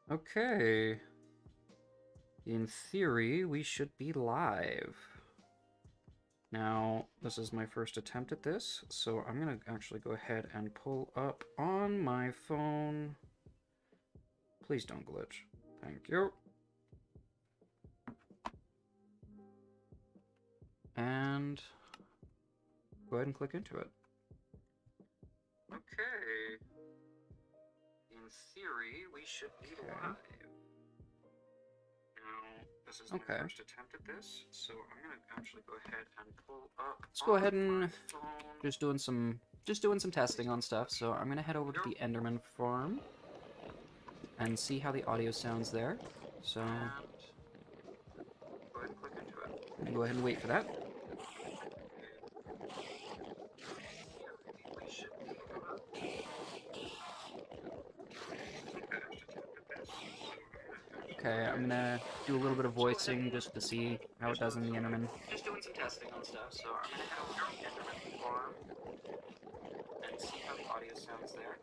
Okay. In theory, we should be live. Now, this is my first attempt at this, so I'm gonna actually go ahead and pull up on my phone. Please don't glitch. Thank you. And go ahead and click into it. Okay. In theory, we should be live. Now, this is my first attempt at this, so I'm gonna actually go ahead and pull up. Let's go ahead and just doing some testing on stuff. So I'm gonna head over to the Enderman farm and see how the audio sounds there. So go ahead and click into it. Go ahead and wait for that. Okay, I'm gonna do a little bit of voicing just to see how it does in the Enderman. Just doing some testing on stuff, so I'm gonna head over to the Enderman farm and see how the audio sounds there.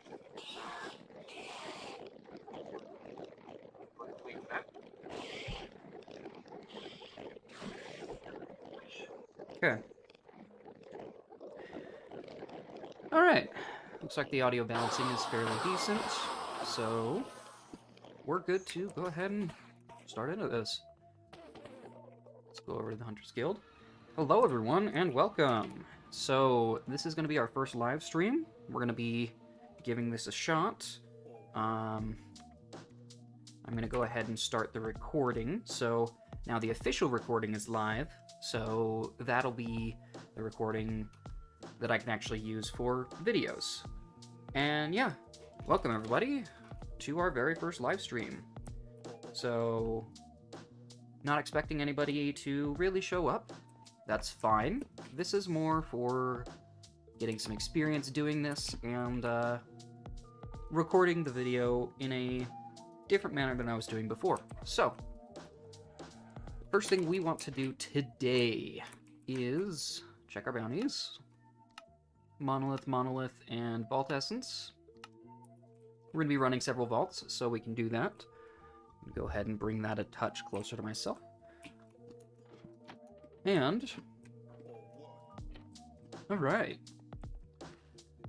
Wait for that. Okay. Alright. Looks like the audio balancing is fairly decent, so we're good to go ahead and start into this. Let's go over to the Hunters Guild. Hello everyone, and welcome! So, this is going to be our first live stream. We're going to be giving this a shot. I'm going to go ahead and start the recording. So, now the official recording is live, so that'll be the recording that I can actually use for videos. And yeah, welcome everybody to our very first live stream. So, not expecting anybody to really show up. That's fine. This is more for getting some experience doing this and recording the video in a different manner than I was doing before. So, first thing we want to do today is check our bounties. Monolith, and Vault Essence. We're going to be running several vaults, so we can do that. Go ahead and bring that a touch closer to myself. And alright.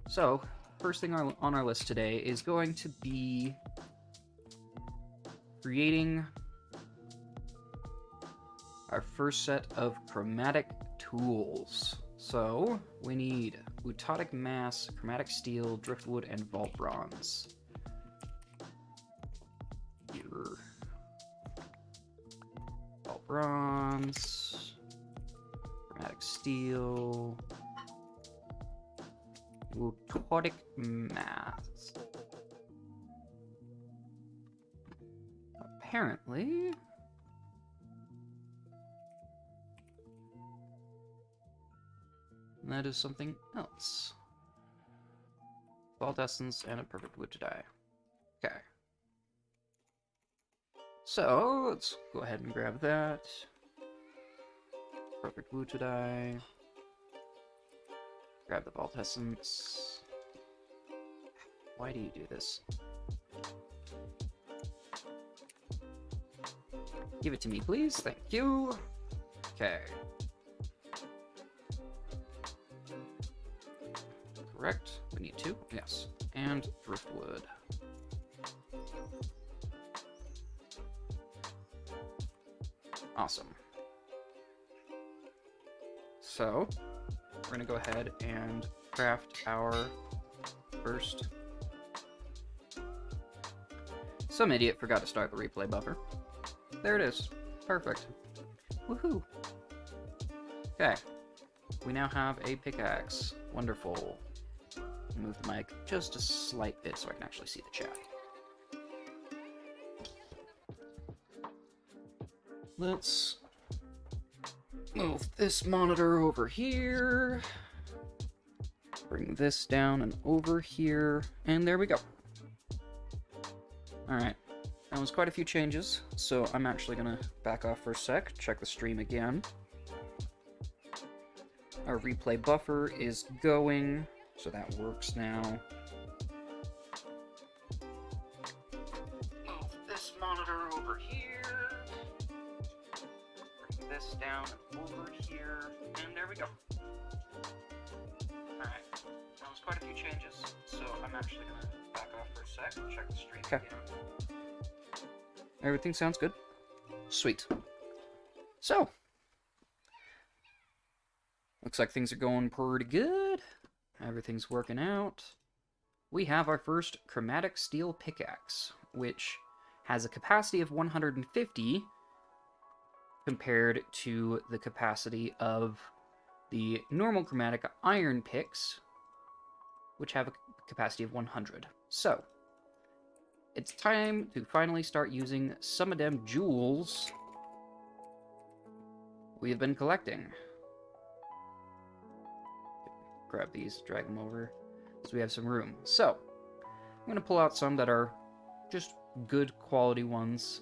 So, first thing on our list today is going to be creating our first set of chromatic tools. So, we need Utotic Mass, Chromatic Steel, Driftwood, and Vault Bronze. Here. Vault Bronze, Chromatic Steel, Utotic Mass. Apparently... that is something else. Vault Essence and a Perfect Wood to Die. Okay. So, let's go ahead and grab that. Perfect Wood to Die. Grab the Vault Essence. Why do you do this? Give it to me, please. Thank you. Okay. Correct. We need two. Yes. And driftwood. Awesome. So, we're going to go ahead and craft our first... Some idiot forgot to start the replay buffer. There it is. Perfect. Woohoo! Okay. We now have a pickaxe. Wonderful. Move the mic just a slight bit so I can actually see the chat. Let's move this monitor over here. Bring this down and over here. And there we go. Alright. That was quite a few changes, so I'm actually going to back off for a sec, check the stream again. Our replay buffer is going, so that works now. this monitor over here. Bring this down over here, and there we go. Alright, that was quite a few changes, so I'm actually gonna back off for a sec and check the stream again. Everything sounds good. Sweet. So, looks like things are going pretty good. Everything's working out. We have our first chromatic steel pickaxe, which has a capacity of 150 compared to the capacity of the normal chromatic iron picks, which have a capacity of 100. So, it's time to finally start using some of them jewels we've been collecting. Grab these, drag them over, so we have some room. So, I'm going to pull out some that are just good quality ones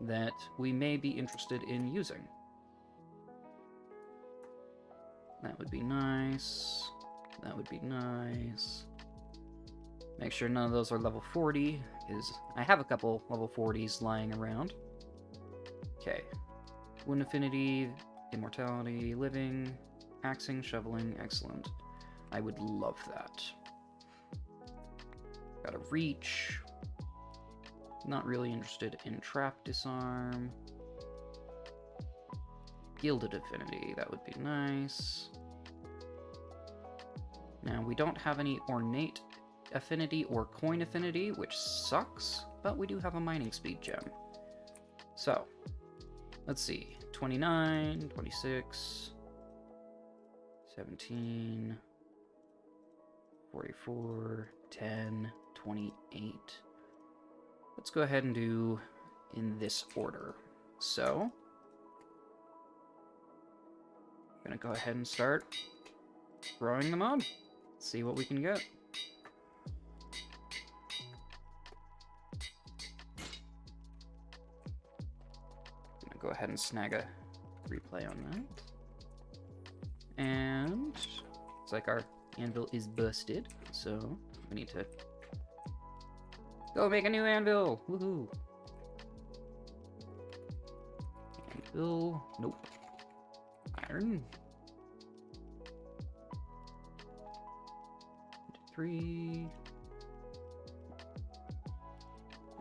that we may be interested in using. That would be nice. That would be nice. Make sure none of those are level 40, because I have a couple level 40s lying around. Okay. Wound affinity, immortality, living, axing, shoveling, excellent. I would love that. Got a reach. Not really interested in trap disarm. Gilded affinity, that would be nice. Now, we don't have any ornate affinity or coin affinity, which sucks, but we do have a mining speed gem. So, let's see. 29, 26, 17, 44, 10, 28. Let's go ahead and do in this order. So, I'm gonna go ahead and start growing them up. See what we can get. Gonna go ahead and snag a replay on that. And it's like our anvil is busted, so we need to go make a new anvil! Woohoo! Anvil, nope. Iron. 3.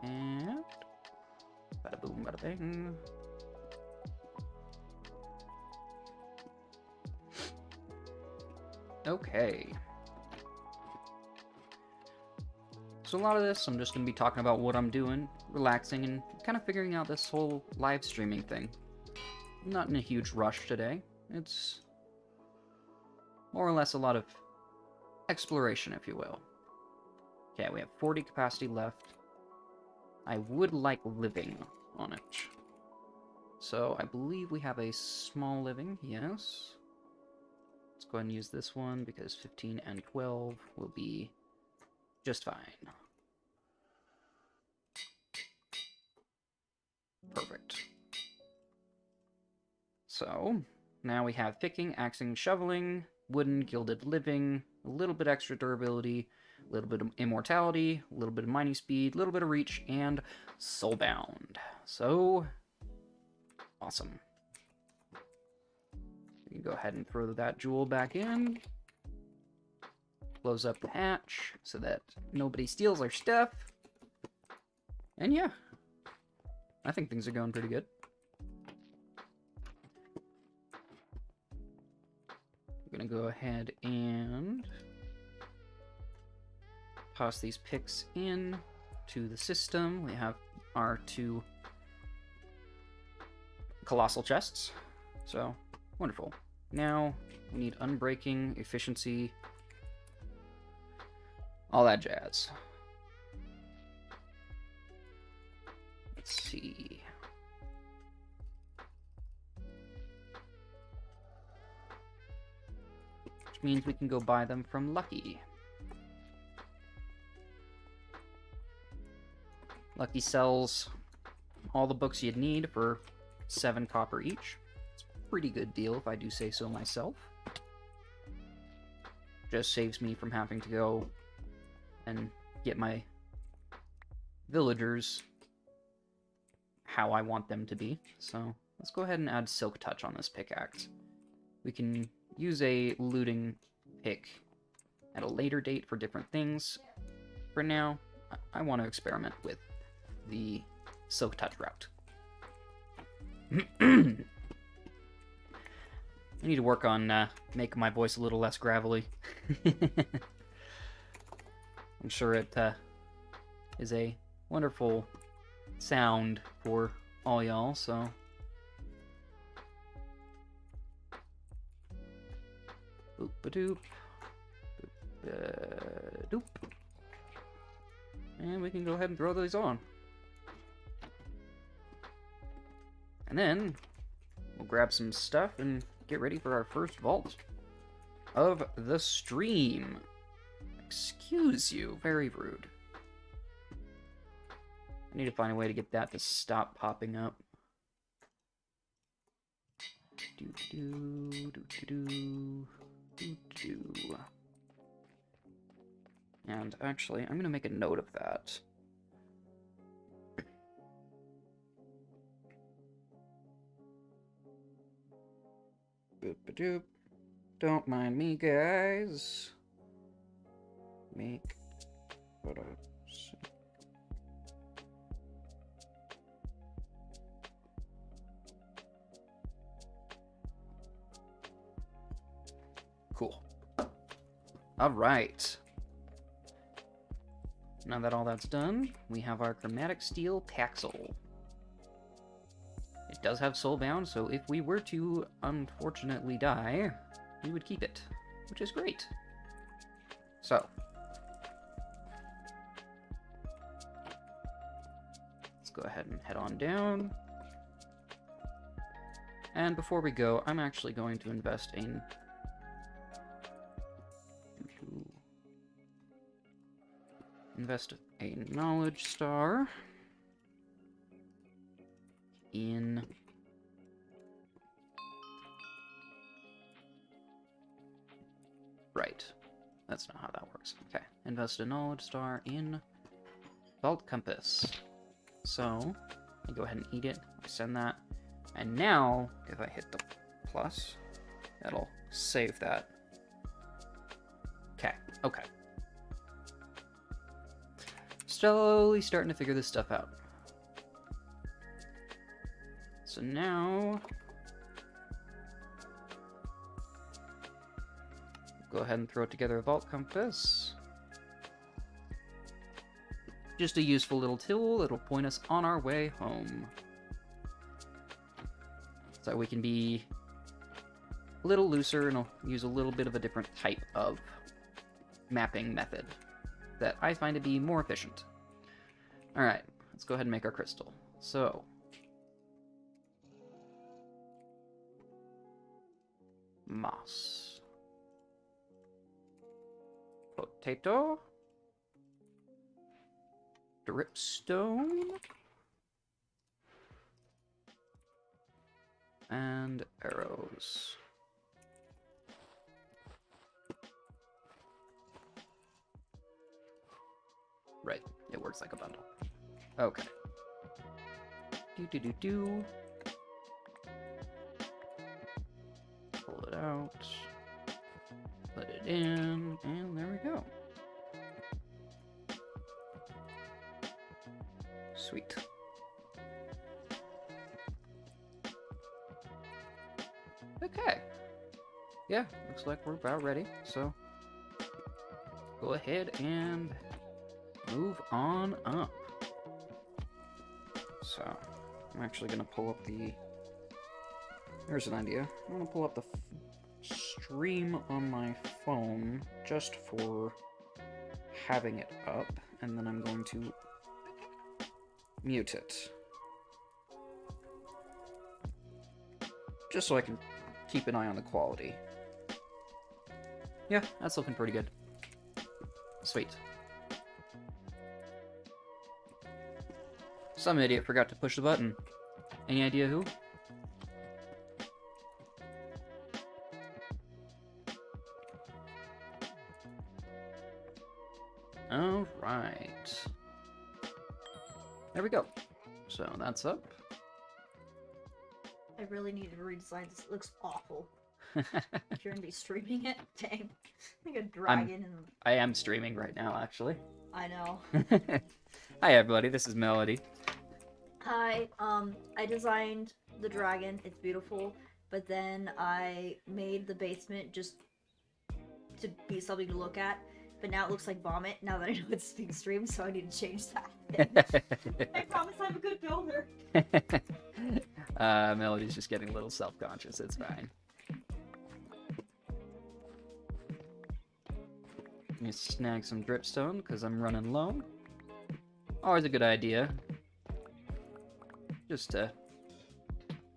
And bada boom, bada bang. Okay. So a lot of this, I'm just going to be talking about what I'm doing, relaxing, and kind of figuring out this whole live streaming thing. I'm not in a huge rush today. It's more or less a lot of exploration, if you will. Okay, we have 40 capacity left. I would like living on it. So I believe we have a small living, yes. Let's go ahead and use this one because 15 and 12 will be just fine. Perfect. So, now we have picking, axing, shoveling, wooden, gilded living, a little bit extra durability, a little bit of immortality, a little bit of mining speed, a little bit of reach, and soulbound. So, awesome. We can go ahead and throw that jewel back in. Close up the hatch so that nobody steals our stuff. And yeah, I think things are going pretty good. I'm gonna go ahead and toss these picks in to the system. We have our 2 colossal chests. So, wonderful. Now, we need unbreaking, efficiency, all that jazz. Let's see. Which means we can go buy them from Lucky. Lucky sells all the books you'd need for 7 copper each. It's a pretty good deal if I do say so myself. Just saves me from having to go and get my villagers how I want them to be. So let's go ahead and add Silk Touch on this pickaxe. We can use a looting pick at a later date for different things. For now, I want to experiment with the Silk Touch route. I need to work on making my voice a little less gravelly. I'm sure it is a wonderful sound for all y'all, so... Boop-a-doop. Doop. And we can go ahead and throw those on. And then we'll grab some stuff and get ready for our first vault of the stream. Excuse you, very rude. I need to find a way to get that to stop popping up. And actually, I'm going to make a note of that. Boop-a-doop. Don't mind me, guys. Make photos. Cool. All right. Now that all that's done, we have our Chromatic Steel Taxel. It does have Soulbound, so if we were to unfortunately die, we would keep it, which is great. So, let's go ahead and head on down. And before we go, I'm actually going to invest in a knowledge star in right. That's not how that works. Okay. Invest a knowledge star in Vault Compass. So I go ahead and eat it. I send that. And now if I hit the plus, that'll save that. Okay. Okay. Slowly starting to figure this stuff out. So now, go ahead and throw together a Vault Compass. Just a useful little tool that'll point us on our way home. So we can be a little looser and I'll use a little bit of a different type of mapping method that I find to be more efficient. Alright, let's go ahead and make our crystal. So, moss, potato, dripstone, and arrows. Right, it works like a bundle. Okay. Do. Pull it out. Put it in, and there we go. Sweet. Okay. Yeah, looks like we're about ready, so go ahead and move on up. So, I'm actually going to pull up the... Here's an idea. I'm going to pull up the stream on my phone just for having it up, and then I'm going to mute it. Just so I can keep an eye on the quality. Yeah, that's looking pretty good. Sweet. Some idiot forgot to push the button. Any idea who? Alright. There we go. So that's up. I really need to redesign this. It looks awful. If you're gonna be streaming it, dang. Like a dragon and I am streaming right now, actually. I know. Hi, everybody. This is Melody. Hi, I designed the dragon. It's beautiful, but then I made the basement just to be something to look at. But now it looks like vomit. Now that I know it's being streamed, so I need to change that. I promise I'm a good builder. Melody's just getting a little self-conscious. It's fine. Let me snag some dripstone because I'm running low. Always a good idea. Just to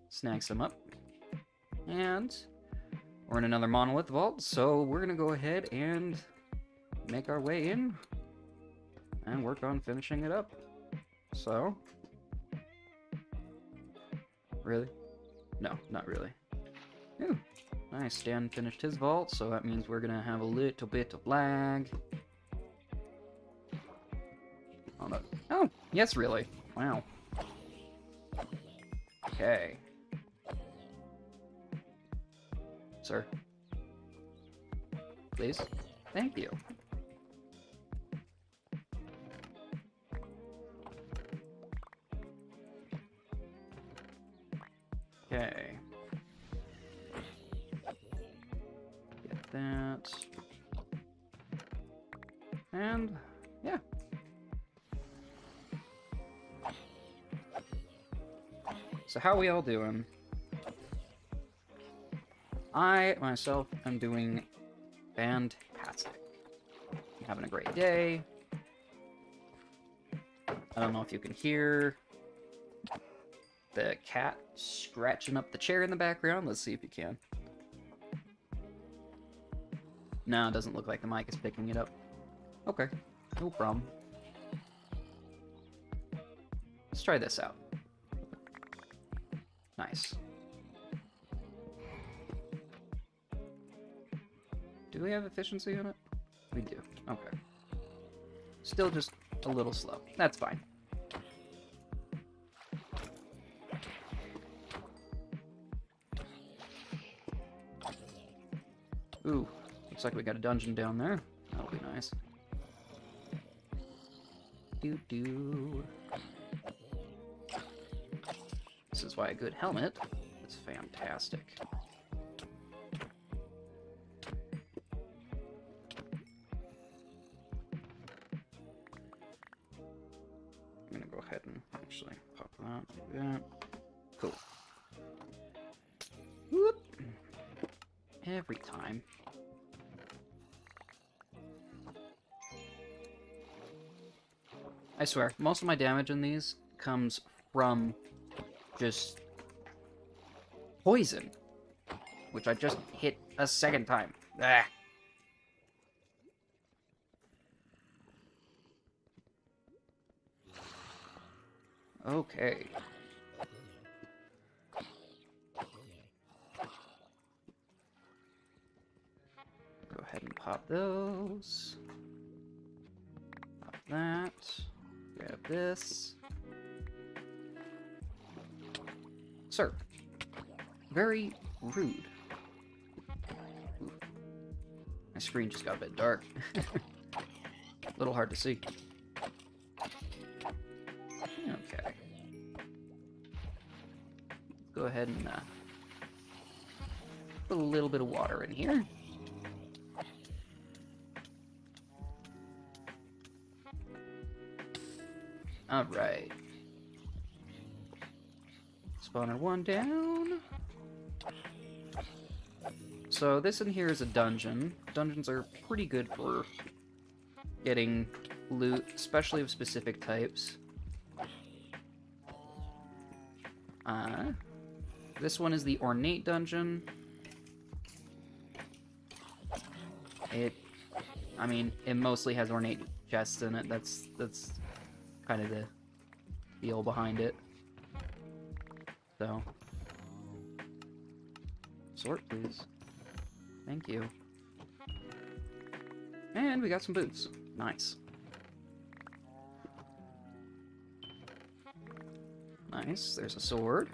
snag some up. And we're in another monolith vault, so we're gonna go ahead and make our way in and work on finishing it up. So, really? No, not really. Ooh, nice. Dan finished his vault, so that means we're gonna have a little bit of lag. Oh, no. Oh, yes, really. Wow. Okay. Sir. Please. Thank you. Okay. Get that. And, yeah. So how we all doing? I, myself, am doing fantastic. I'm having a great day. I don't know if you can hear the cat scratching up the chair in the background. Let's see if you can. No, it doesn't look like the mic is picking it up. Okay, no problem. Let's try this out. Nice. Do we have efficiency in it? We do. Okay. Still just a little slow. That's fine. Ooh, looks like we got a dungeon down there. That'll be nice. Doo-doo. This is why a good helmet is fantastic. I'm gonna go ahead and actually pop that like that. Cool. Whoop. Every time. I swear, most of my damage in these comes from just poison, which I just hit a second time. Ah. Okay. Go ahead and pop those. Pop that. Grab this. Sir. Very rude. Ooh. My screen just got a bit dark. A little hard to see. Okay. Go ahead and put a little bit of water in here. Alright. Spawner 1 down. So this in here is a dungeon. Dungeons are pretty good for getting loot, especially of specific types. This one is the Ornate Dungeon. I mean, it mostly has ornate chests in it. That's kind of the deal behind it. So, sort, please. Thank you. And we got some boots. Nice. Nice. There's a sword.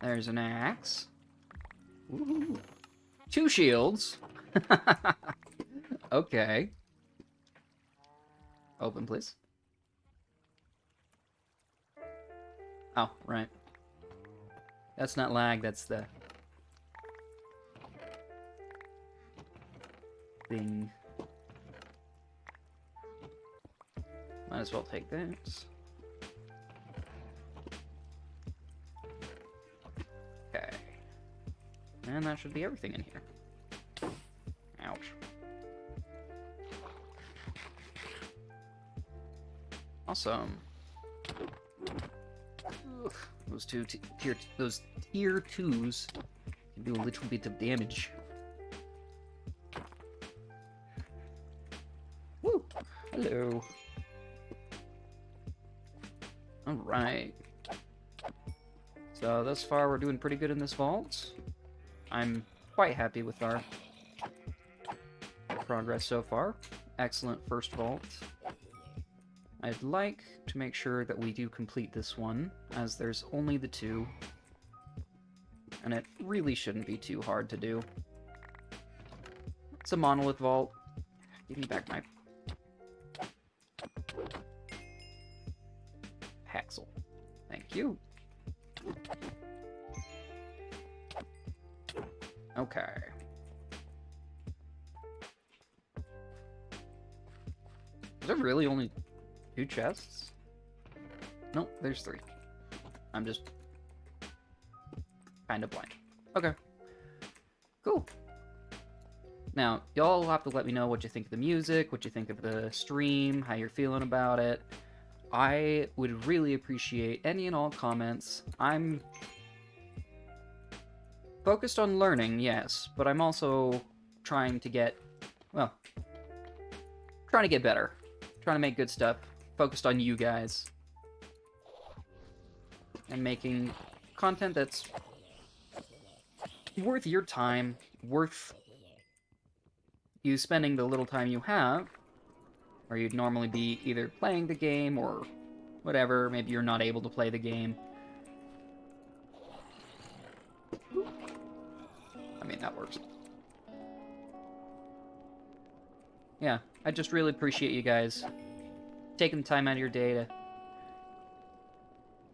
There's an axe. Ooh. 2 shields. Okay. Open, please. Oh, right. That's not lag, that's the thing. Might as well take this. Okay. And that should be everything in here. Ouch. Awesome. Ugh, those tier 2s can do a little bit of damage. Woo! Hello. Alright. So thus far we're doing pretty good in this vault. I'm quite happy with our progress so far. Excellent first vault. I'd like to make sure that we do complete this one, as there's only the 2. And it really shouldn't be too hard to do. It's a monolith vault. Give me back my Haxel. Thank you. Okay. Is there really only 2 chests? Nope, there's 3. I'm just kind of blind. Okay. Cool. Now, y'all have to let me know what you think of the music, what you think of the stream, how you're feeling about it. I would really appreciate any and all comments. I'm focused on learning, yes, but I'm also trying to get, well, trying to get better. Trying to make good stuff. Focused on you guys. And making content that's worth your time, worth you spending the little time you have, or you'd normally be either playing the game or whatever, maybe you're not able to play the game. I mean, that works. Yeah, I just really appreciate you guys taking the time out of your day to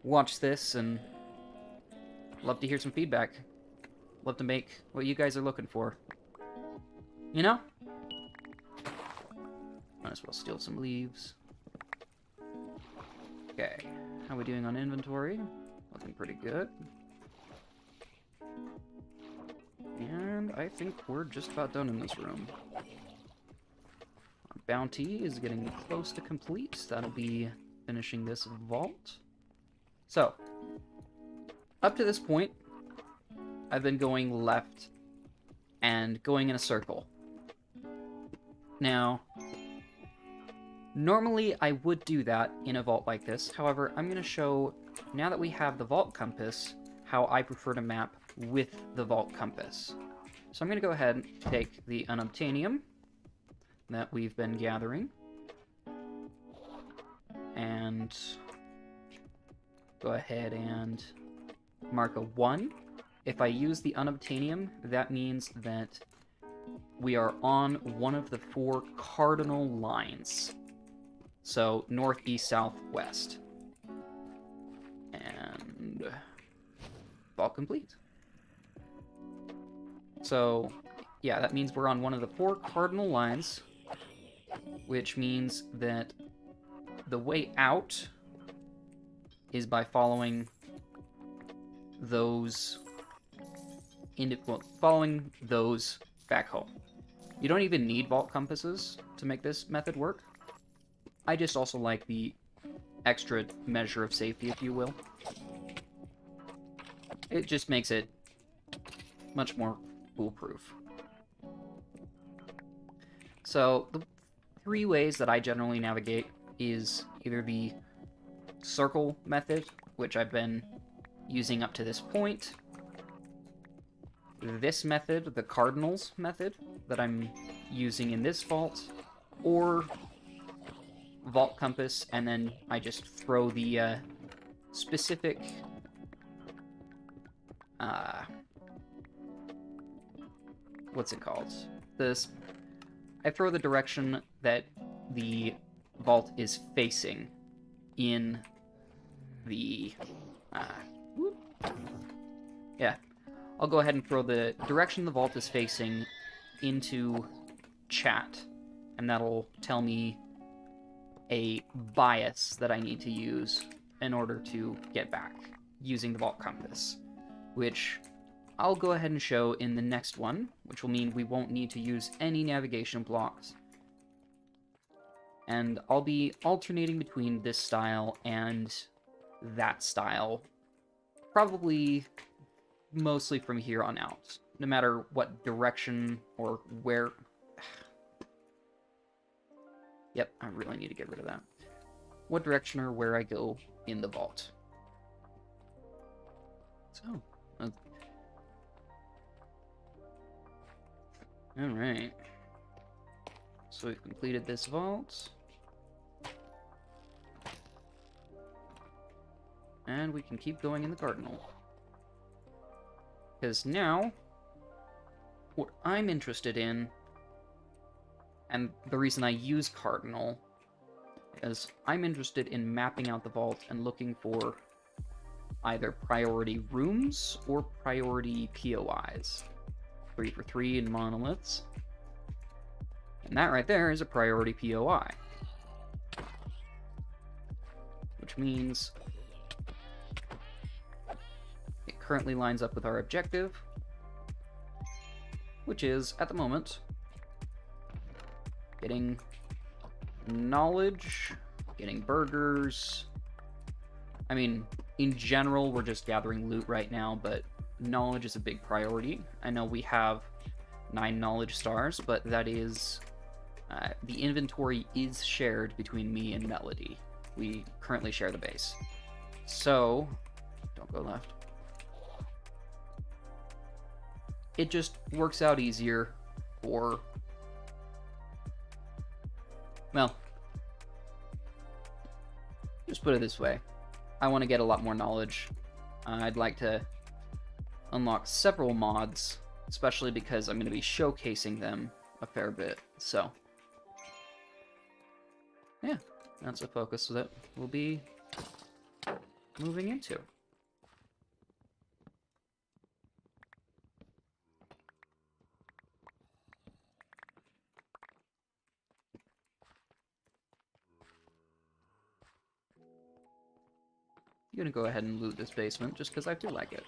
watch this, and love to hear some feedback. Love to make what you guys are looking for. You know? Might as well steal some leaves. Okay, how are we doing on inventory? Looking pretty good. And I think we're just about done in this room. Our bounty is getting close to complete. That'll be finishing this vault. So, up to this point, I've been going left and going in a circle. Now, normally I would do that in a vault like this. However, I'm going to show, now that we have the vault compass, how I prefer to map with the vault compass. So I'm going to go ahead and take the unobtainium that we've been gathering and go ahead and mark a 1. If I use the unobtainium, that means that we are on one of the 4 cardinal lines. So north, east, south, west. And vault complete. So yeah, that means we're on one of the 4 cardinal lines, which means that the way out is by following those following those back home. You don't even need vault compasses to make this method work. I just also like the extra measure of safety, if you will. It just makes it much more foolproof. So the 3 ways that I generally navigate is either the circle method, which I've been using up to this point, this method, the cardinals method, that I'm using in this vault, or vault compass, and then I just throw the specific what's it called? I throw the direction that the vault is facing in the, whoop. Yeah, I'll go ahead and throw the direction the vault is facing into chat, and that'll tell me a bias that I need to use in order to get back using the vault compass, which I'll go ahead and show in the next one, which will mean we won't need to use any navigation blocks. And I'll be alternating between this style and that style, probably mostly from here on out, no matter what direction or where... Yep, I really need to get rid of that. What direction or where I go in the vault. So, alright. So we've completed this vault. And we can keep going in the Cardinal. Because now, what I'm interested in, and the reason I use Cardinal, is I'm interested in mapping out the vault and looking for either priority rooms or priority POIs. 3 for 3 in monoliths. And that right there is a priority POI. Which means it currently lines up with our objective, which is, at the moment, getting knowledge, getting burgers. I mean, in general, we're just gathering loot right now, but knowledge is a big priority. I know we have 9 knowledge stars, but that is... the inventory is shared between me and Melody. We currently share the base. So, don't go left. It just works out easier for... Well, just put it this way. I want to get a lot more knowledge. I'd like to unlock several mods, especially because I'm going to be showcasing them a fair bit. So, yeah, that's a focus that we'll be moving into. I'm gonna go ahead and loot this basement just because I feel like it.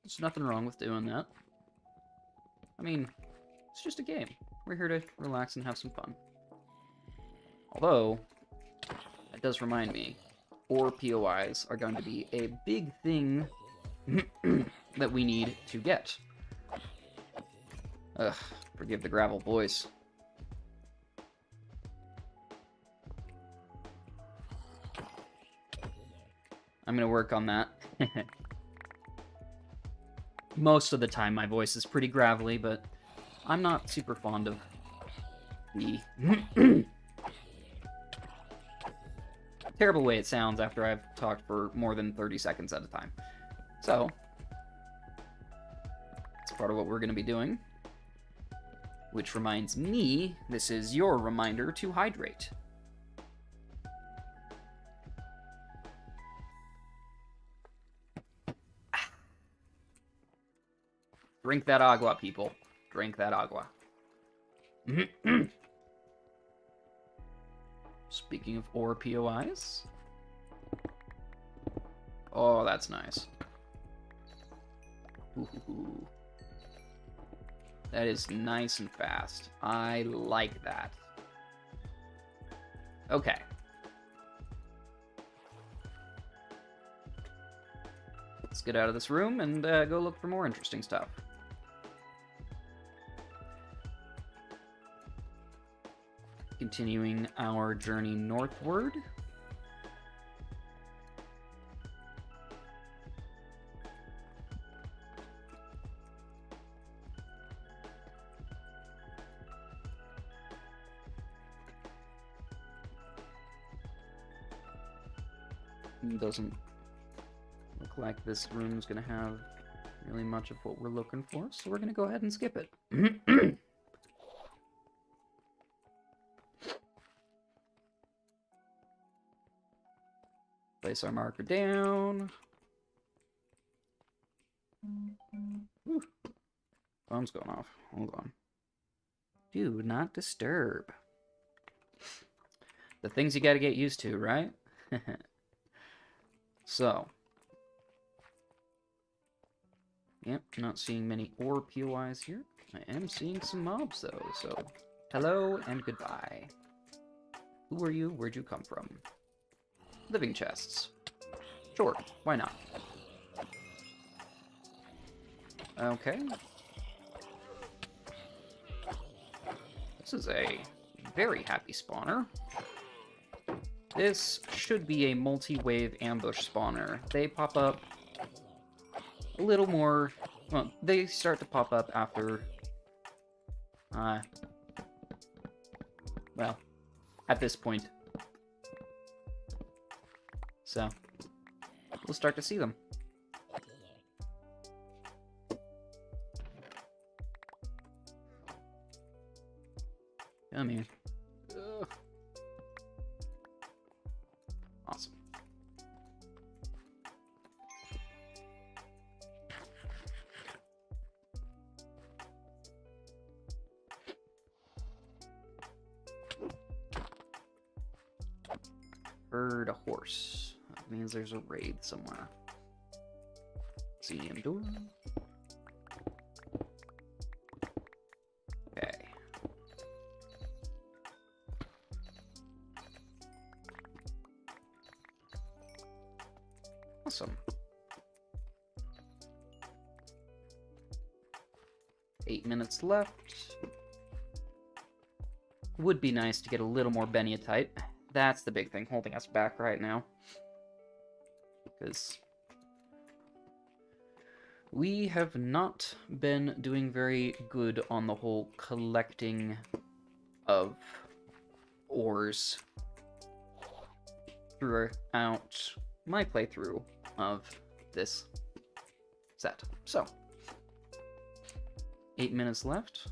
There's nothing wrong with doing that. I mean, it's just a game. We're here to relax and have some fun. Although, that does remind me, ore POIs are going to be a big thing that we need to get. Ugh, forgive the gravel voice. I'm gonna work on that. Most of the time my voice is pretty gravelly, but I'm not super fond of the terrible way it sounds after I've talked for more than 30 seconds at a time. So, it's part of what we're gonna be doing. Which reminds me, this is your reminder to hydrate. Drink that agua, people. Drink that agua. Speaking of ore POIs. Oh, that's nice. Ooh. That is nice and fast. I like that. Okay. Let's get out of this room and go look for more interesting stuff. Continuing our journey northward. Doesn't look like this room's gonna have really much of what we're looking for, so we're gonna go ahead and skip it. Place our marker down. Whew. Phone's going off. Hold on. Do not disturb. The things you gotta get used to, right? So. Yep, not seeing many ore POIs here. I am seeing some mobs, though, so... Hello and goodbye. Who are you? Where'd you come from? Living chests. Sure, why not? Okay. This is a very happy spawner. This should be a multi-wave ambush spawner. They pop up a little more... Well, they start to pop up after... well, at this point. So, we'll start to see them. Come here. Ugh. Awesome. Heard a horse. That means there's a raid somewhere. CM door. Okay. Awesome. 8 minutes left. Would be nice to get a little more Beniatite. That's the big thing holding us back right now. Because we have not been doing very good on the whole collecting of ores throughout my playthrough of this set. So, 8 minutes left.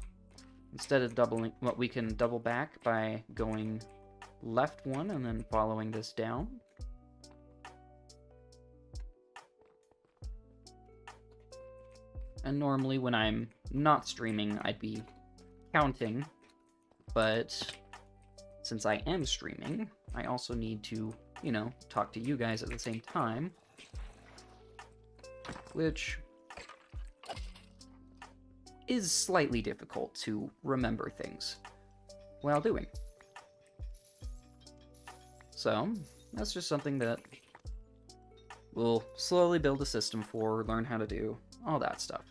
Instead of doubling, well, we can double back by going left one and then following this down. And normally when I'm not streaming, I'd be counting, but since I am streaming, I also need to, you know, talk to you guys at the same time, which is slightly difficult to remember things while doing. So, that's just something that we'll slowly build a system for, learn how to do, all that stuff.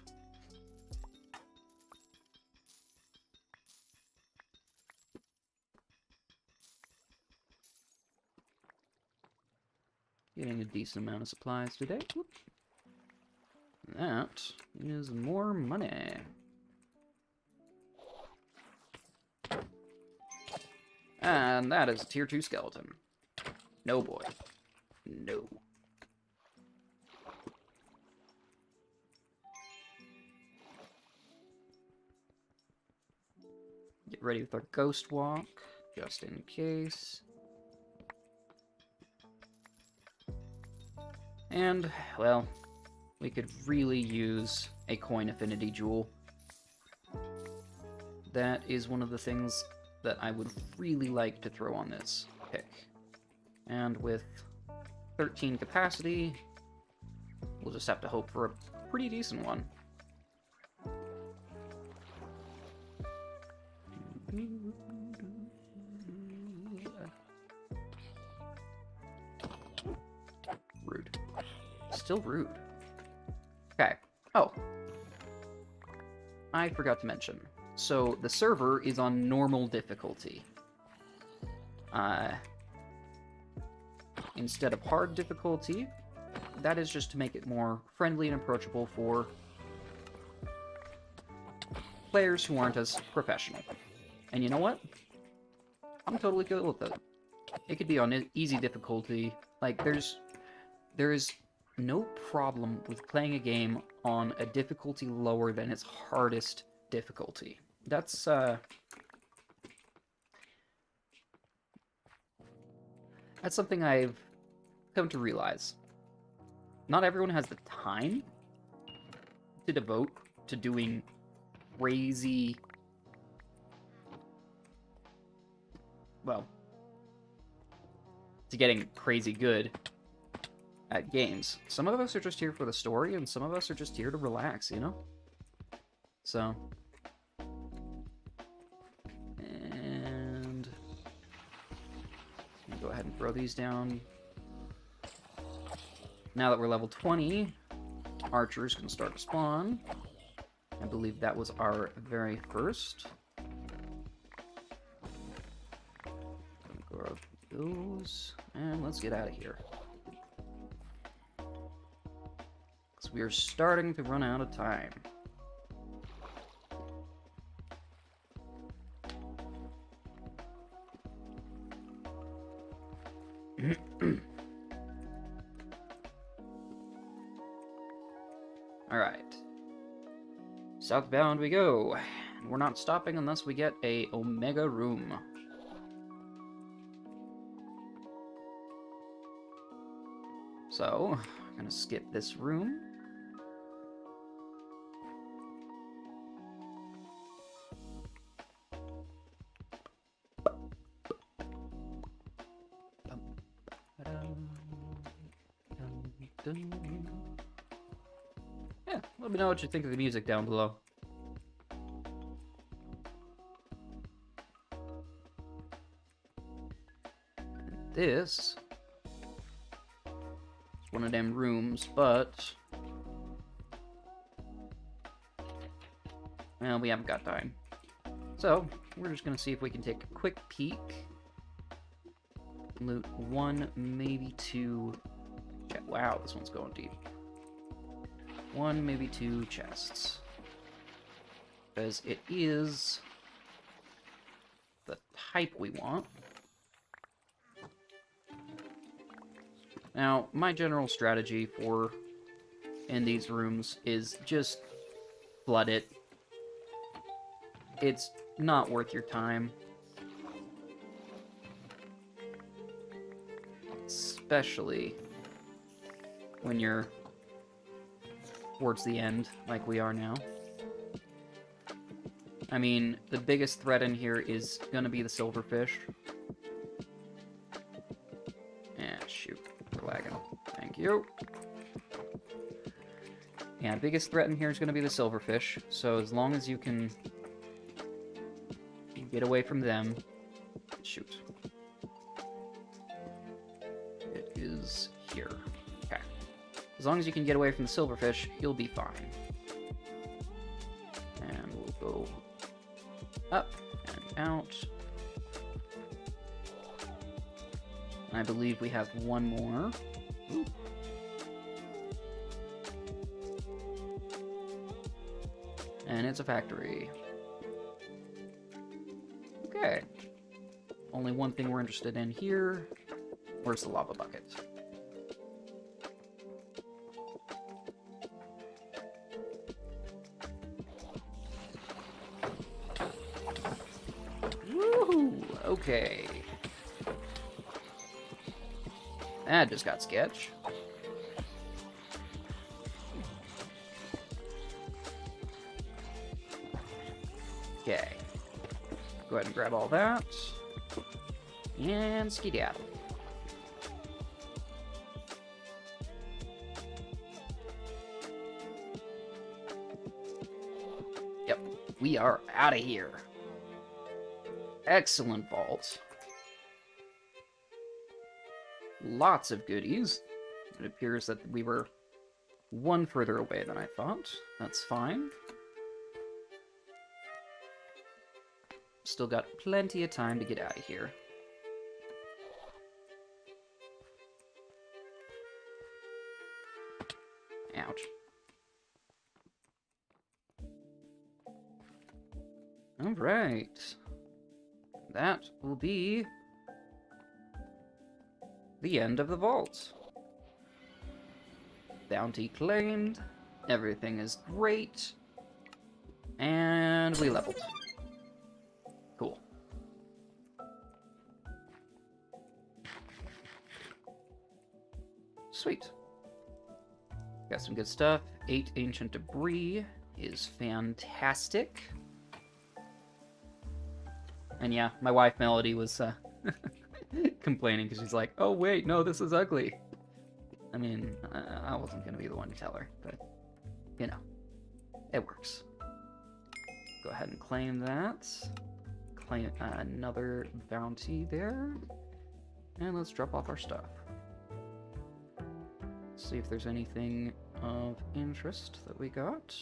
Getting a decent amount of supplies today. Whoop. That is more money. And that is a tier 2 skeleton. No, boy. No. Get ready with our ghost walk, just in case. And, well, we could really use a coin affinity jewel. That is one of the things that I would really like to throw on this pick. And with 13 capacity, we'll just have to hope for a pretty decent one. Rude. Still rude. Okay. Oh. I forgot to mention. So, the server is on normal difficulty. Instead of hard difficulty, that is just to make it more friendly and approachable for players who aren't as professional. And you know what? I'm totally good with it. It could be on easy difficulty. Like, there is no problem with playing a game on a difficulty lower than its hardest difficulty. That's something I've come to realize. Not everyone has the time to devote to doing crazy, well, to getting crazy good at games. Some of us are just here for the story, and some of us are just here to relax, you know? So, and go ahead and throw these down. Now that we're level 20, archers can start to spawn. I believe that was our very first. Grab those, and let's get out of here. Because we are starting to run out of time. Alright. Southbound we go. We're not stopping unless we get a Omega room. So, I'm gonna skip this room. Yeah, let me know what you think of the music down below. And this is one of them rooms, but well, we haven't got time. So, we're just gonna see if we can take a quick peek. Loot one, maybe two. Wow, this one's going deep. One, maybe two chests. Because it is the type we want. Now, my general strategy for in these rooms is just flood it. It's not worth your time. Especially when you're towards the end, like we are now. I mean, the biggest threat in here is gonna be the silverfish. Shoot. We're lagging. Thank you. Yeah, biggest threat in here is gonna be the silverfish, so as long as you can get away from them... Shoot. It is here. Okay. As long as you can get away from the silverfish, you'll be fine. And we'll go up and out. I believe we have one more. Ooh. And it's a factory. Okay. Only one thing we're interested in here. Where's the lava bucket? Woohoo! Okay. That just got sketch. Okay. Go ahead and grab all that. And skedaddle. Yep, we are out of here. Excellent vault. Lots of goodies. It appears that we were one further away than I thought. That's fine. Still got plenty of time to get out of here. Ouch. Alright. That will be the end of the vault. Bounty claimed. Everything is great. And we leveled. Cool. Sweet. Got some good stuff. 8 ancient debris is fantastic. And yeah, my wife Melody was complaining because she's like, oh wait, no, this is ugly. I mean, I wasn't going to be the one to tell her, but, you know, it works. Go ahead and claim that. Claim another bounty there. And let's drop off our stuff. See if there's anything of interest that we got.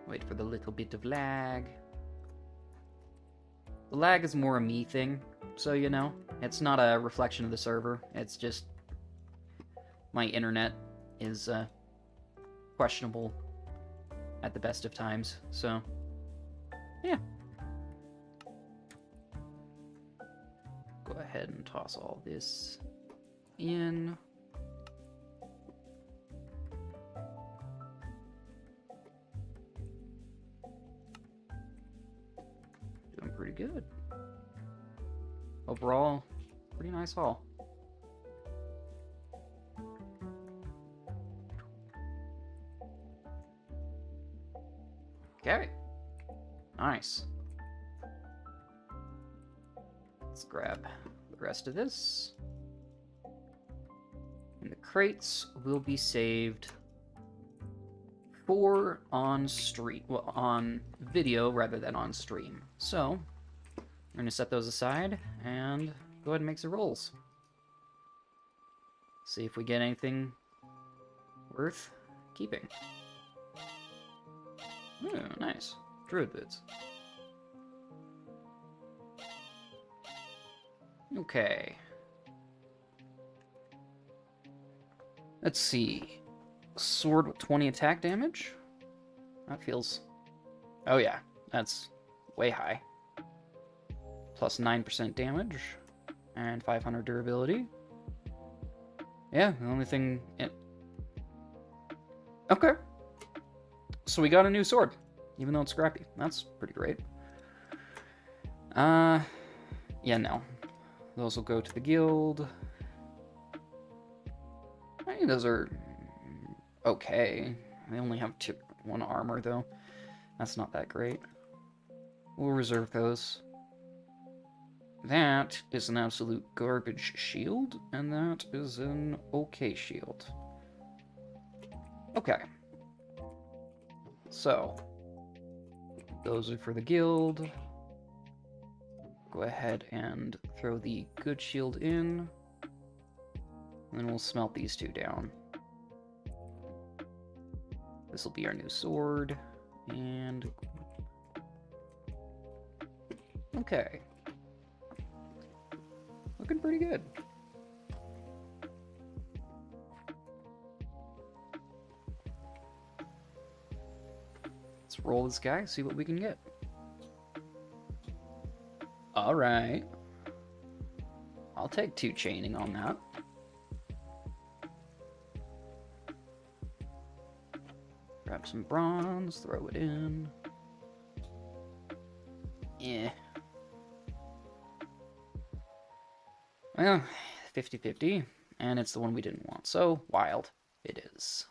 Wait for the little bit of lag. The lag is more a me thing, so you know. It's not a reflection of the server. It's just my internet is questionable at the best of times, so yeah. Go ahead and toss all this in. Doing pretty good. Overall, pretty nice haul. Okay. Nice. Let's grab the rest of this. And the crates will be saved for on stream, well, on video rather than on stream. So, we're going to set those aside and go ahead and make some rolls. See if we get anything worth keeping. Oh, nice. Druid boots. Okay. Let's see. Sword with 20 attack damage? That feels... Oh yeah, that's way high. Plus 9% damage. And 500 durability. Yeah, the only thing... Okay. So we got a new sword, even though it's scrappy. That's pretty great. Yeah, no. Those will go to the guild. I mean, those are okay. They only have 1 armor, though. That's not that great. We'll reserve those. That is an absolute garbage shield, and that is an okay shield. Okay. So, those are for the guild. Go ahead and throw the good shield in. And then we'll smelt these 2 down. This will be our new sword. And... okay. Looking pretty good. Let's roll this guy, see what we can get. Alright. I'll take 2 chaining on that. Grab some bronze, throw it in. Yeah. Well, 50-50, and it's the one we didn't want, so wild it is.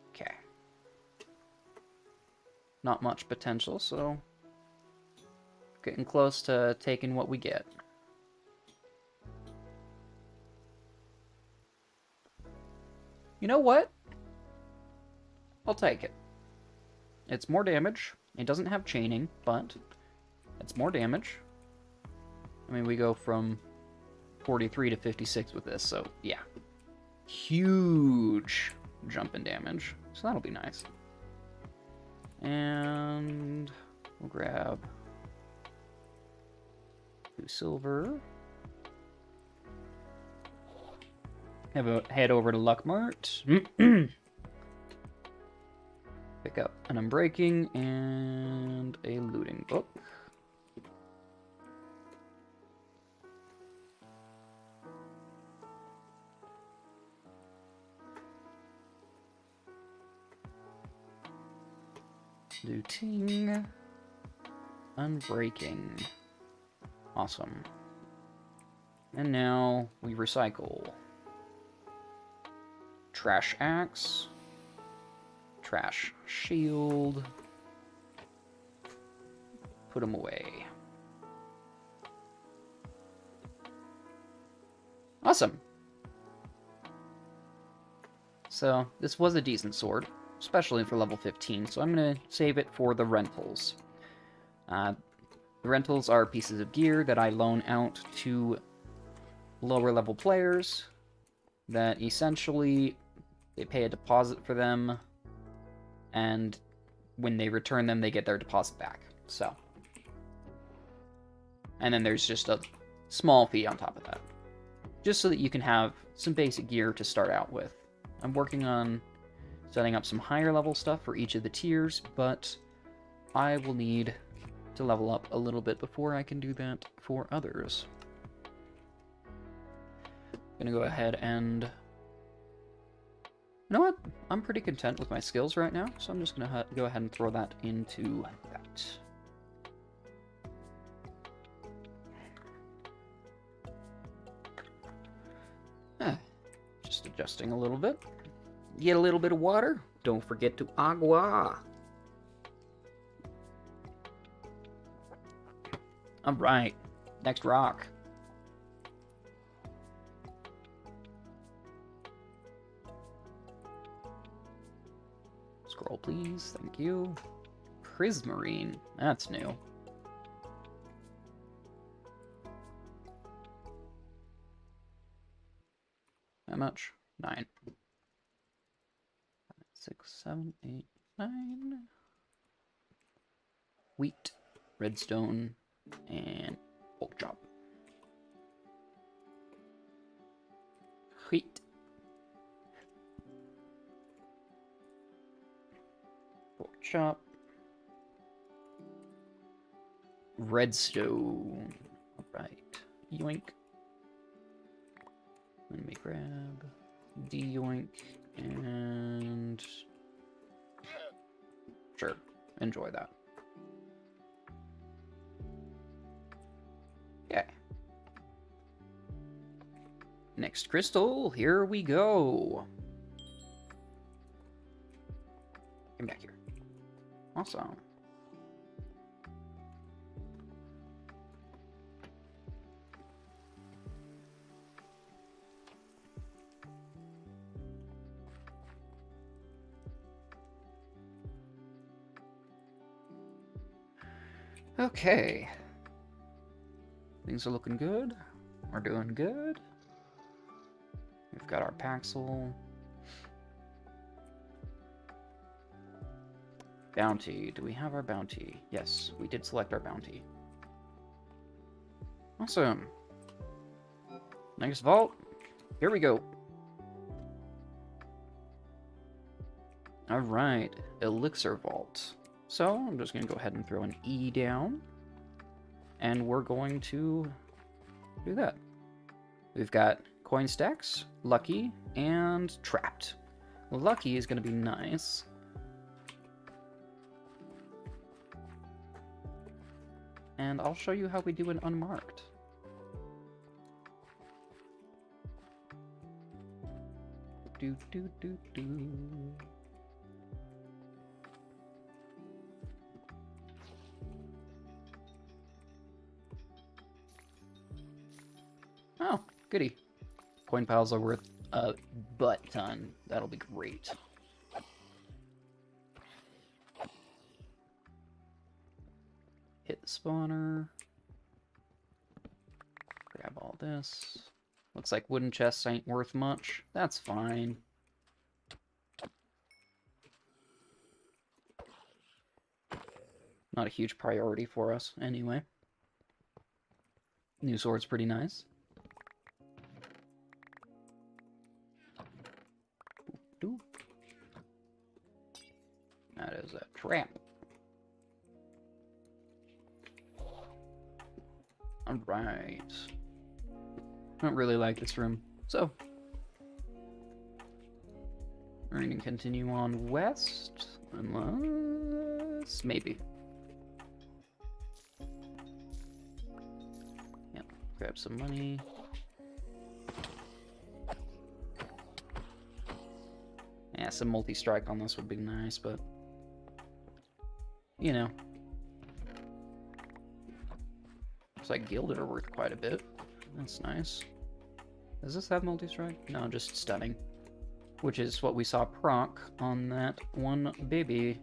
Okay. Not much potential, so getting close to taking what we get. You know what? I'll take it. It's more damage. It doesn't have chaining, but it's more damage. I mean, we go from 43 to 56 with this, so yeah. Huge jump in damage. So that'll be nice. And we'll grab 2 silver. Head over to Luckmart. Pick up an Unbreaking and a looting book. Looting. Unbreaking. Awesome. And now we recycle. Trash axe. Trash shield. Put them away. Awesome. So, this was a decent sword, especially for level 15, so I'm going to save it for the rentals. The rentals are pieces of gear that I loan out to lower level players that essentially they pay a deposit for them, and when they return them, they get their deposit back. So, and then there's just a small fee on top of that, just so that you can have some basic gear to start out with. I'm working on setting up some higher level stuff for each of the tiers, but I will need to level up a little bit before I can do that for others. Gonna go ahead and... You know what? I'm pretty content with my skills right now, so I'm just gonna go ahead and throw that into that. Just adjusting a little bit. Get a little bit of water. Don't forget to agua. Alright, next rock. Scroll, please. Thank you. Prismarine. That's new. How much? 9. 6, 7, 8, 9. Wheat, redstone, and pork chop. Wheat. Pork chop. Redstone. Alright. Yoink. Let me grab D-yoink and... Sure, enjoy that. Okay. Next crystal, here we go. Come back here. Awesome. Okay. Things are looking good. We're doing good. We've got our Paxel. Bounty. Do we have our bounty? Yes, we did select our bounty. Awesome. Next vault. Here we go. Alright. Elixir vault. So, I'm just going to go ahead and throw an E down. And we're going to do that. We've got coin stacks, lucky, and trapped. Lucky is going to be nice. And I'll show you how we do an unmarked. Do, do, do, do. Oh, goody. Coin piles are worth a butt ton. That'll be great. Hit the spawner. Grab all this. Looks like wooden chests ain't worth much. That's fine. Not a huge priority for us, anyway. New sword's pretty nice. That is a trap. Alright. I don't really like this room, so we're going to continue on west, unless this? Maybe. Yep, grab some money. Yeah, some multi-strike on this would be nice, but... you know. Looks like gilded are worth quite a bit. That's nice. Does this have multi-strike? No, just stunning. Which is what we saw proc on that one baby.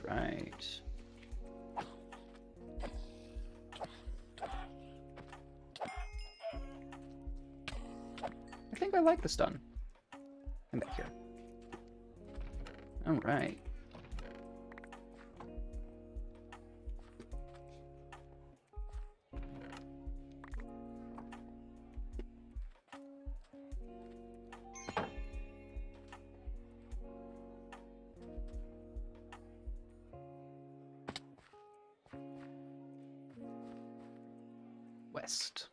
Alright. I think I like the stun. Come back here. Alright. West.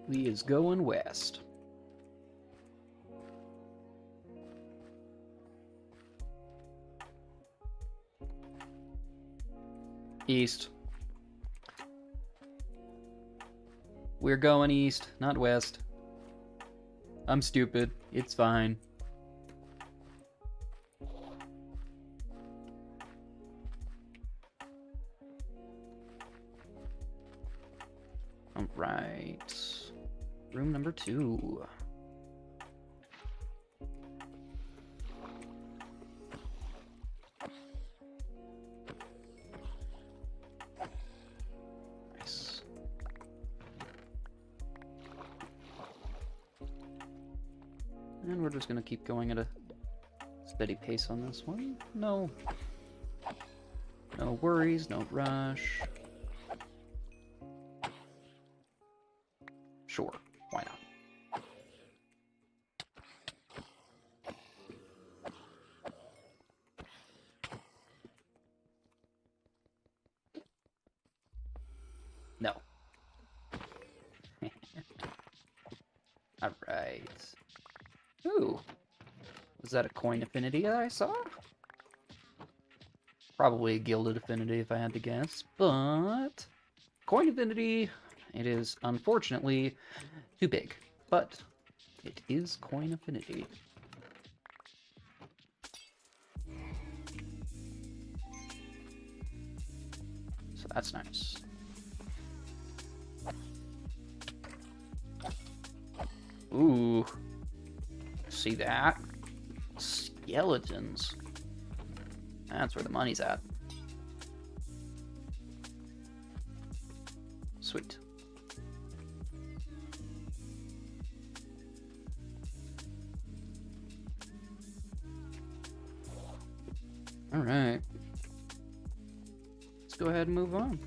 We is going west. East. We're going east, not west. I'm stupid. It's fine. Alright. Room number 2. Nice. And we're just gonna keep going at a steady pace on this one. No worries, no rush. Sure, why not? No. Alright. Ooh. Was that a coin affinity that I saw? Probably a gilded affinity if I had to guess, but... coin affinity... it is, unfortunately, too big, but it is coin affinity. So that's nice. Ooh. See that? Skeletons. That's where the money's at. Sweet. All right. Let's go ahead and move on.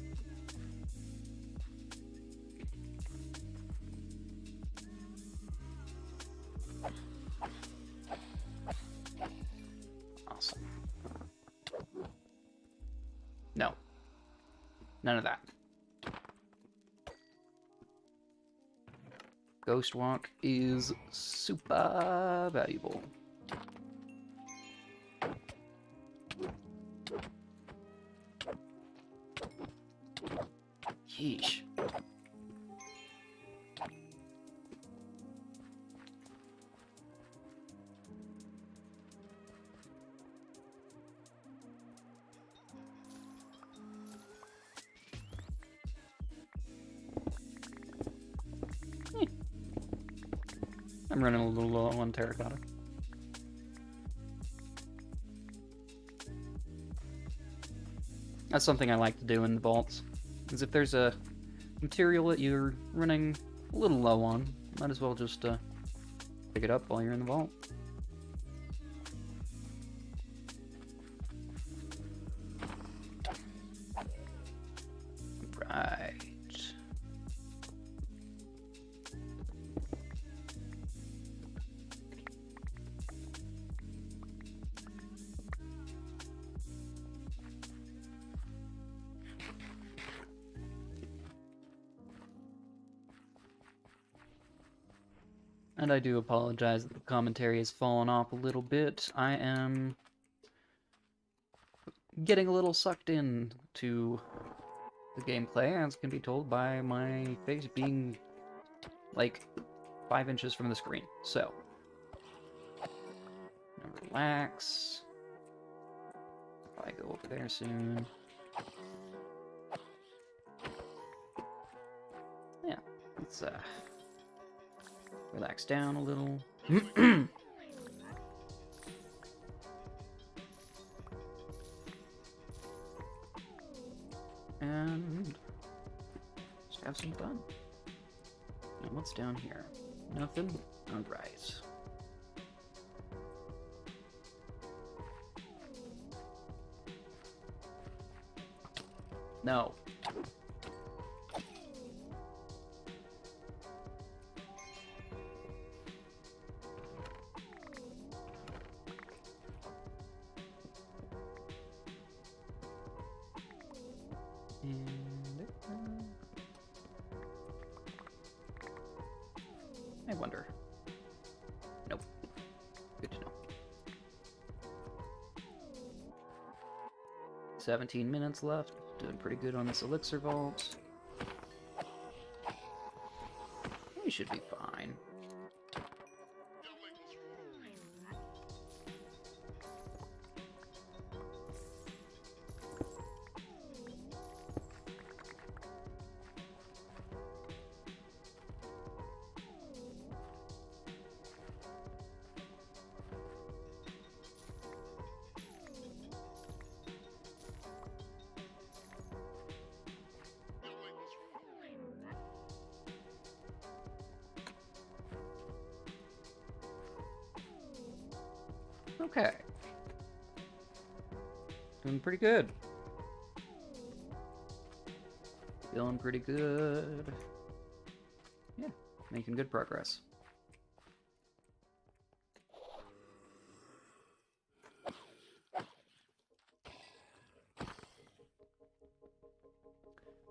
Awesome. No. None of that. Ghost Walk is super valuable. Yeesh. I'm running a little low on terracotta. That's something I like to do in the vaults. Is if there's a material that you're running a little low on, might as well just pick it up while you're in the vault. Right. And I do apologize that the commentary has fallen off a little bit. I am getting a little sucked in to the gameplay, as can be told by my face being like 5 inches from the screen. So, relax. Probably go over there soon. Yeah, let's relax down a little. And just have some fun. And what's down here? Nothing? Alright. No. I wonder. Nope. Good to know. 17 minutes left. Doing pretty good on this elixir vault. We should be fine. Okay. Doing pretty good. Feeling pretty good. Yeah, making good progress.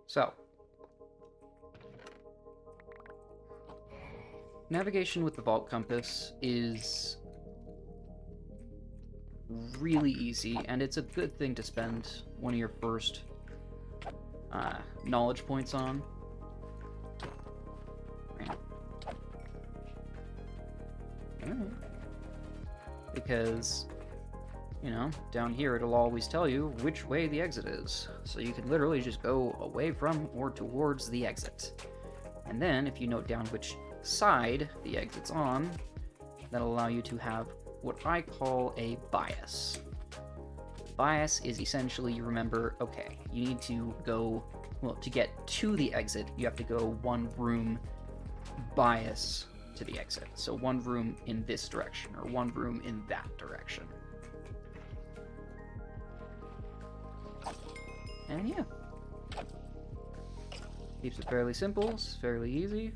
So, navigation with the Vault Compass is really easy, and it's a good thing to spend one of your first knowledge points on. Because, you know, down here it'll always tell you which way the exit is. So you can literally just go away from or towards the exit. And then, if you note down which side the exit's on, that'll allow you to have what I call a bias. Bias is essentially, you remember, okay, you need to go, well, to get to the exit, you have to go one room bias to the exit. So one room in this direction, or one room in that direction. And yeah. Keeps it fairly simple, it's fairly easy.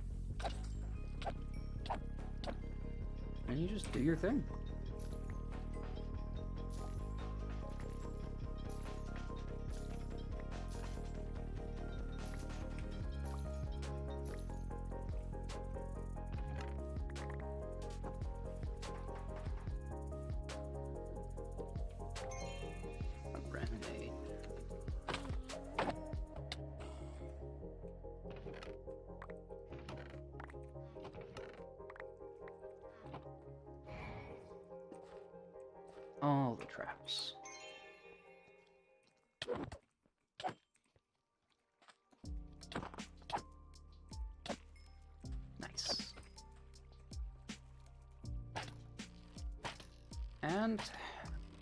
And you just do your thing. All the traps. Nice. And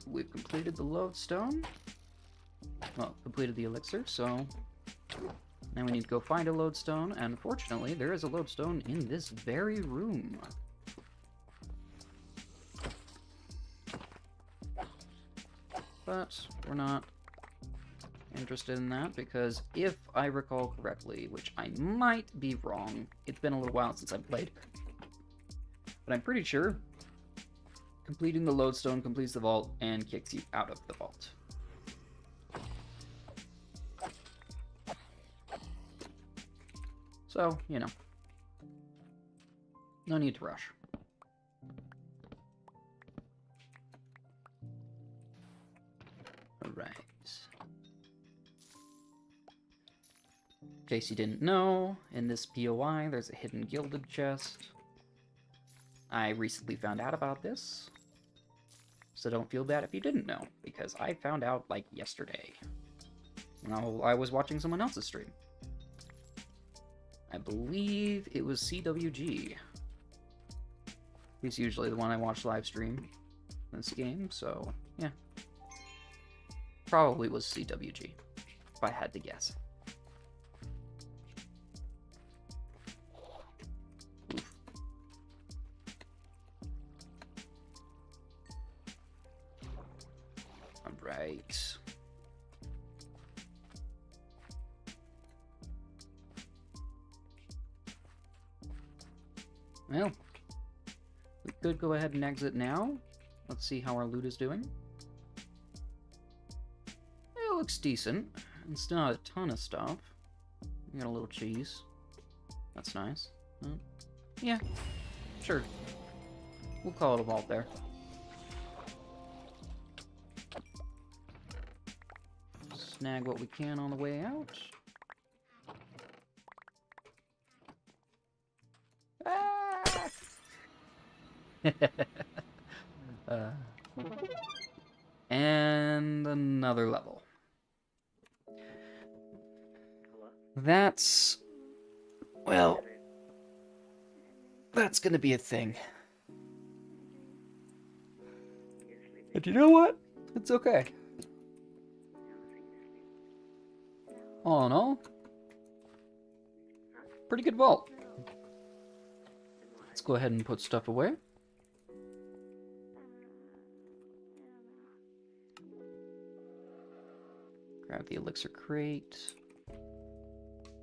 we've completed the lodestone. Well, completed the elixir, so now we need to go find a lodestone, and fortunately there is a lodestone in this very room. But we're not interested in that, because if I recall correctly, which I might be wrong, it's been a little while since I've played, but I'm pretty sure completing the lodestone completes the vault and kicks you out of the vault. So, you know, no need to rush. Alright. In case you didn't know, in this POI there's a hidden gilded chest. I recently found out about this, so don't feel bad if you didn't know, because I found out, like, yesterday. While I was watching someone else's stream. I believe it was CWG. He's usually the one I watch live stream in this game, so, yeah. Probably was CWG, if I had to guess. Oof. Alright. Well, we could go ahead and exit now. Let's see how our loot is doing. It looks decent. It's not a ton of stuff. We got a little cheese. That's nice. Yeah, sure. We'll call it a vault there. Snag what we can on the way out. And another level. That's... well... that's gonna be a thing. But you know what? It's okay. All in all, pretty good vault. Let's go ahead and put stuff away. Grab the elixir crate.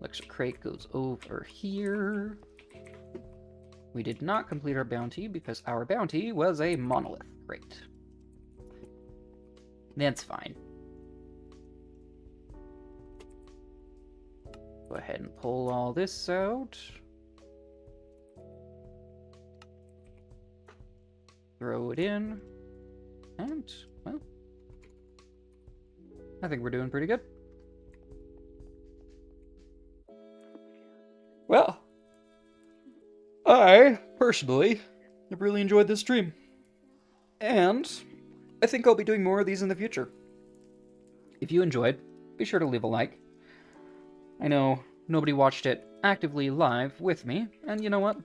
Elixir crate goes over here. We did not complete our bounty because our bounty was a monolith crate. That's fine. Go ahead and pull all this out. Throw it in. And, well, I think we're doing pretty good. Well, I, personally, have really enjoyed this stream. And I think I'll be doing more of these in the future. If you enjoyed, be sure to leave a like. I know nobody watched it actively live with me, and you know what?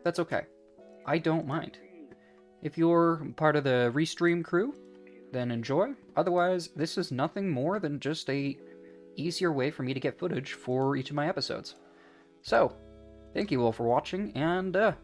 That's okay. I don't mind. If you're part of the restream crew, then enjoy. Otherwise, this is nothing more than just a easier way for me to get footage for each of my episodes. So, thank you all for watching, and